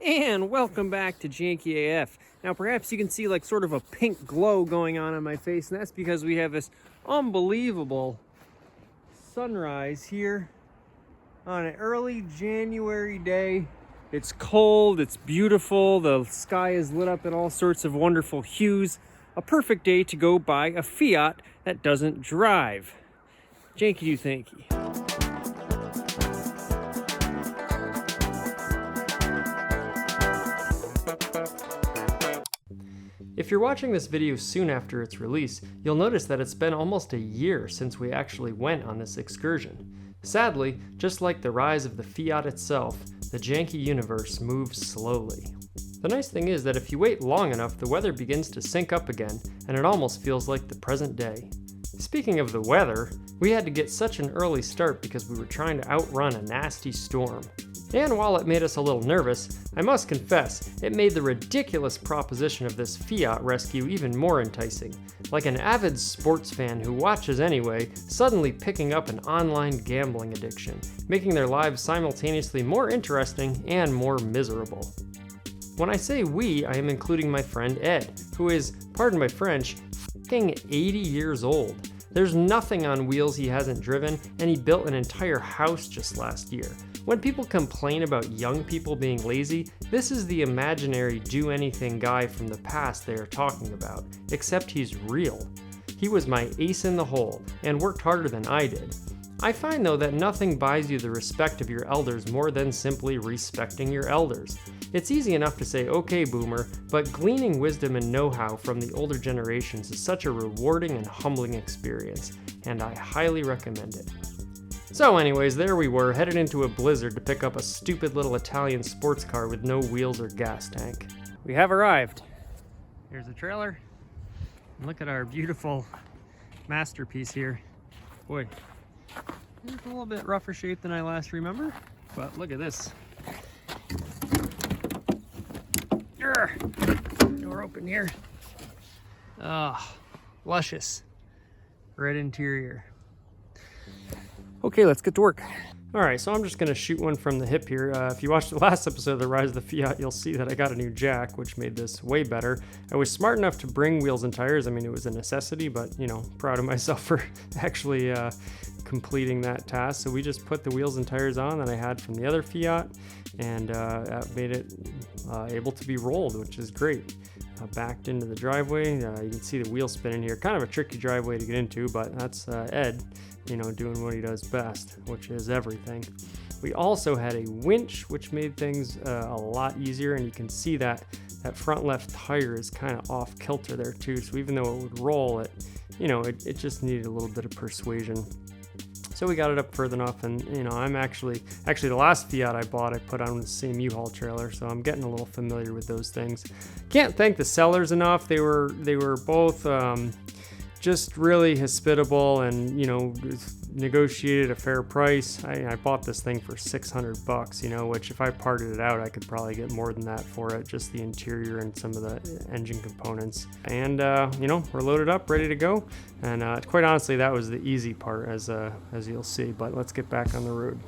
And welcome back to Janky AF. Now perhaps you can see like sort of a pink glow going on my face, and that's because we have this unbelievable sunrise here on an early January day. It's cold, it's beautiful, the sky is lit up in all sorts of wonderful hues. A perfect day to go buy a Fiat that doesn't drive. Janky do thanky. If you're watching this video soon after its release, you'll notice that it's been almost a year since we actually went on this excursion. Sadly, just like the rise of the Fiat itself, the Janky universe moves slowly. The nice thing is that if you wait long enough, the weather begins to sync up again, and it almost feels like the present day. Speaking of the weather, we had to get such an early start because we were trying to outrun a nasty storm. And while it made us a little nervous, I must confess, it made the ridiculous proposition of this Fiat rescue even more enticing. Like an avid sports fan who watches anyway, suddenly picking up an online gambling addiction, making their lives simultaneously more interesting and more miserable. When I say we, I am including my friend Ed, who is, pardon my French, f***ing 80 years old. There's nothing on wheels he hasn't driven, and he built an entire house just last year. When people complain about young people being lazy, this is the imaginary do-anything guy from the past they are talking about, except he's real. He was my ace in the hole, and worked harder than I did. I find though that nothing buys you the respect of your elders more than simply respecting your elders. It's easy enough to say, okay boomer, but gleaning wisdom and know-how from the older generations is such a rewarding and humbling experience, and I highly recommend it. So anyways, there we were, headed into a blizzard to pick up a stupid little Italian sports car with no wheels or gas tank. We have arrived. Here's the trailer. And look at our beautiful masterpiece here. Boy, it's a little bit rougher shape than I last remember, but look at this. Door open here. Luscious. Red interior. Okay, let's get to work. Alright, so I'm just going to shoot one from the hip here. If you watched the last episode of The Rise of the Fiat, you'll see that I got a new jack, which made this way better. I was smart enough to bring wheels and tires. I mean, it was a necessity, but, you know, proud of myself for actually completing that task. So we just put the wheels and tires on that I had from the other Fiat, and that made it able to be rolled, which is great. Backed into the driveway. You can see the wheel spinning here. Kind of a tricky driveway to get into, but that's Ed, you know, doing what he does best, which is everything. We also had a winch, which made things a lot easier, and you can see that front left tire is kind of off kilter there too. So even though it would roll, it just needed a little bit of persuasion. So we got it up further enough, and you know, I'm actually the last Fiat I bought, I put on the same U-Haul trailer, so I'm getting a little familiar with those things. Can't thank the sellers enough. They were both just really hospitable, and you know, negotiated a fair price. I bought this thing for $600, you know, which if I parted it out, I could probably get more than that for it, just the interior and some of the engine components. And you know, we're loaded up, ready to go. And quite honestly, that was the easy part, as you'll see. But let's get back on the road.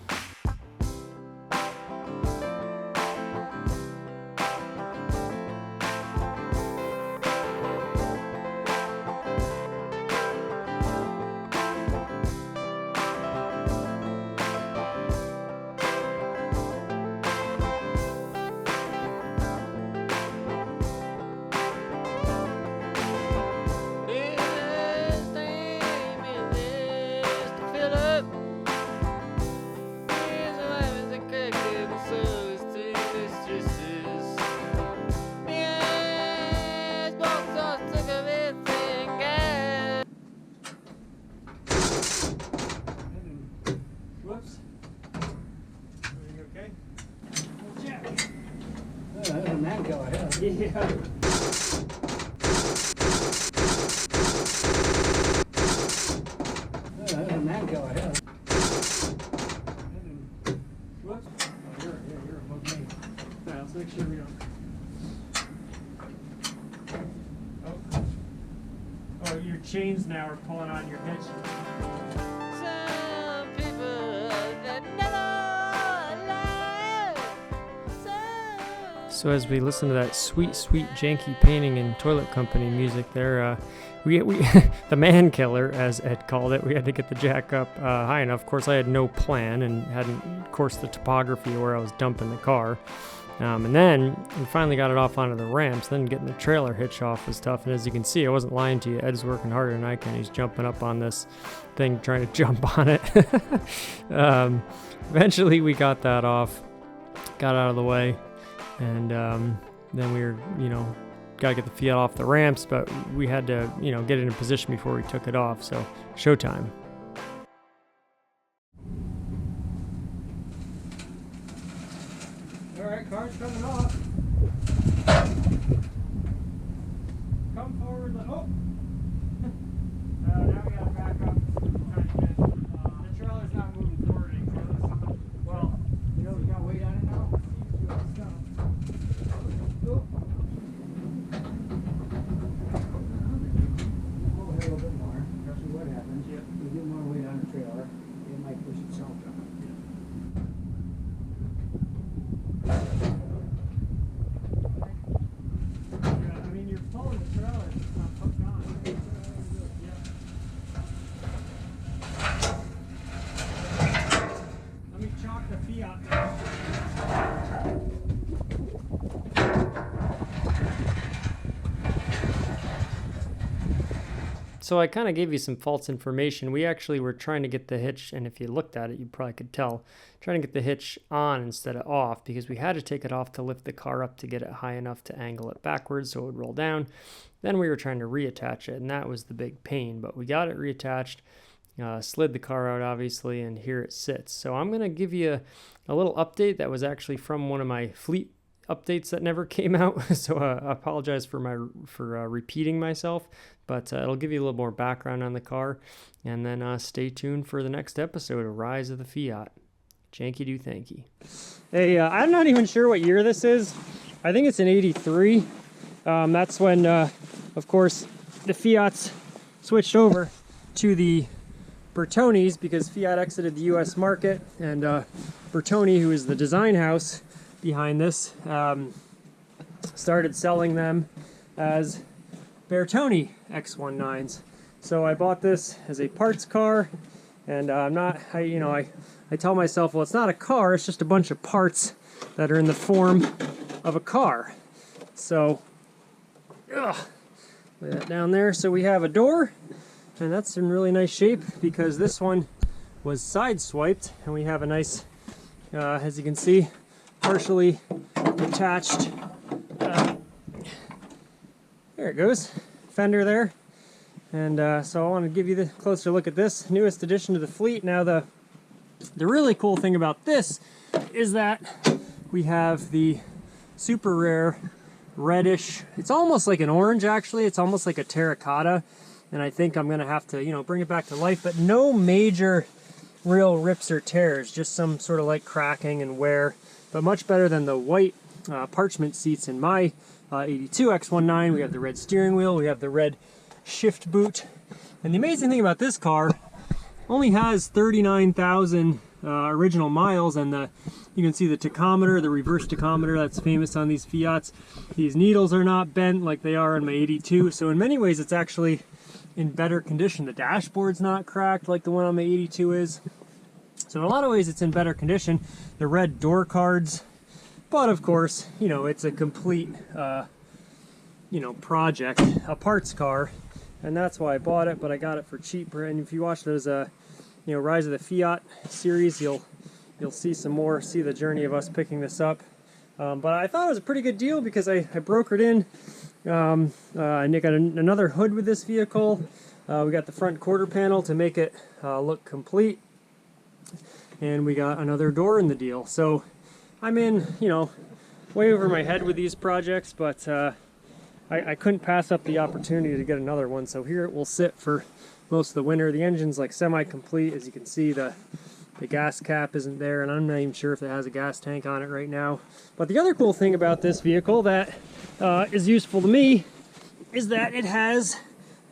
Go ahead. Yeah. Go ahead. Whoops. Oh, you're above me. Now, let's make sure we don't. Oh, your chains now are pulling on your hitch. Some people that never lie. Some So as we listen to that sweet, sweet Janky painting and toilet company music there, we the man killer, as Ed called it, we had to get the jack up high enough. Of course, I had no plan and hadn't coursed the topography where I was dumping the car. And then we finally got it off onto the ramps. Then getting the trailer hitch off was tough. And as you can see, I wasn't lying to you. Ed's working harder than I can. He's jumping up on this thing, trying to jump on it. Eventually, we got that off, got out of the way. And then we were, got to get the Fiat off the ramps, but we had to, get it in position before we took it off. So, showtime. All right, car's coming off. Come forward. Oh! Now we got to back up. The trailer's not moving forward anymore. Well, we got weight on it now. A little bit more. Actually, what happens? Yep. You get more weight on the trailer, it might push itself down. Yeah, I mean, you're pulling the trailer, it's not hooked on. Let me chalk the Fiat now. So I kind of gave you some false information. We actually were trying to get the hitch, and if you looked at it, you probably could tell, trying to get the hitch on instead of off, because we had to take it off to lift the car up to get it high enough to angle it backwards so it would roll down. Then we were trying to reattach it, and that was the big pain, but we got it reattached, slid the car out obviously, and here it sits. So I'm going to give you a little update that was actually from one of my fleet updates that never came out, so I apologize for repeating myself, but it'll give you a little more background on the car, and then stay tuned for the next episode of Rise of the Fiat. Janky do thanky. Hey, I'm not even sure what year this is. I think it's an '83. That's when, of course, the Fiats switched over to the Bertones because Fiat exited the U.S. market, and Bertone, who is the design house behind this, started selling them as Bertone X19s. So I bought this as a parts car, and I tell myself, well, it's not a car, it's just a bunch of parts that are in the form of a car. So, lay that down there. So we have a door, and that's in really nice shape because this one was side swiped, and we have a nice, as you can see, partially attached, there it goes, fender there. And so I want to give you the closer look at this newest addition to the fleet. Now the really cool thing about this is that we have the super rare reddish, it's almost like an orange actually, it's almost like a terracotta, and I think I'm gonna have to bring it back to life, but no major real rips or tears, just some sort of like cracking and wear, but much better than the white parchment seats in my 82 X19. We have the red steering wheel, we have the red shift boot, and the amazing thing about this car only has 39,000 original miles, and you can see the tachometer, the reverse tachometer that's famous on these Fiats. These needles are not bent like they are on my 82, so in many ways it's actually in better condition. The dashboard's not cracked like the one on my 82 is. So in a lot of ways it's in better condition. The red door cards, but of course, it's a complete, project, a parts car, and that's why I bought it, but I got it for cheaper. And if you watch those, Rise of the Fiat series, you'll see some more, see the journey of us picking this up. But I thought it was a pretty good deal because I brokered in, and I got another hood with this vehicle. We got the front quarter panel to make it look complete, and we got another door in the deal. So I'm in, way over my head with these projects, but I couldn't pass up the opportunity to get another one. So here it will sit for most of the winter. The engine's like semi-complete. As you can see, the gas cap isn't there, and I'm not even sure if it has a gas tank on it right now. But the other cool thing about this vehicle that is useful to me is that it has,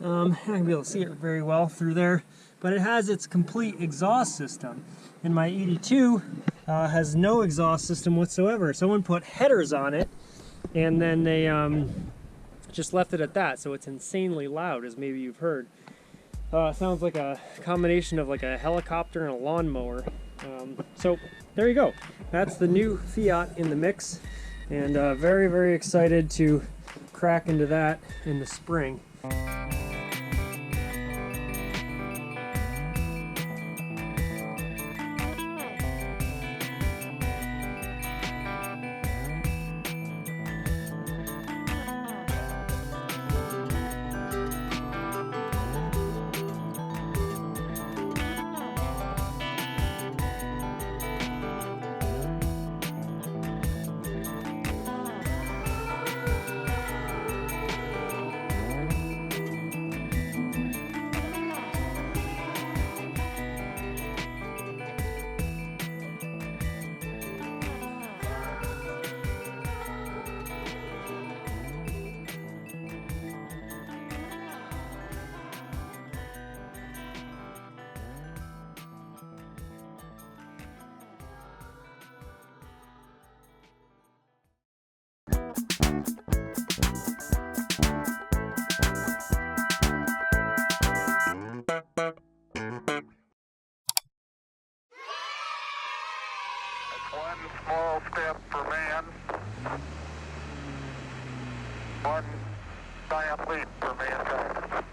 I'm not going to be able to see it very well through there, but it has its complete exhaust system. And my 82 has no exhaust system whatsoever. Someone put headers on it, and then they just left it at that, so it's insanely loud, as maybe you've heard. Sounds like a combination of like a helicopter and a lawnmower. So there you go. That's the new Fiat in the mix, and very, very excited to crack into that in the spring. One small step for man, one giant leap for mankind.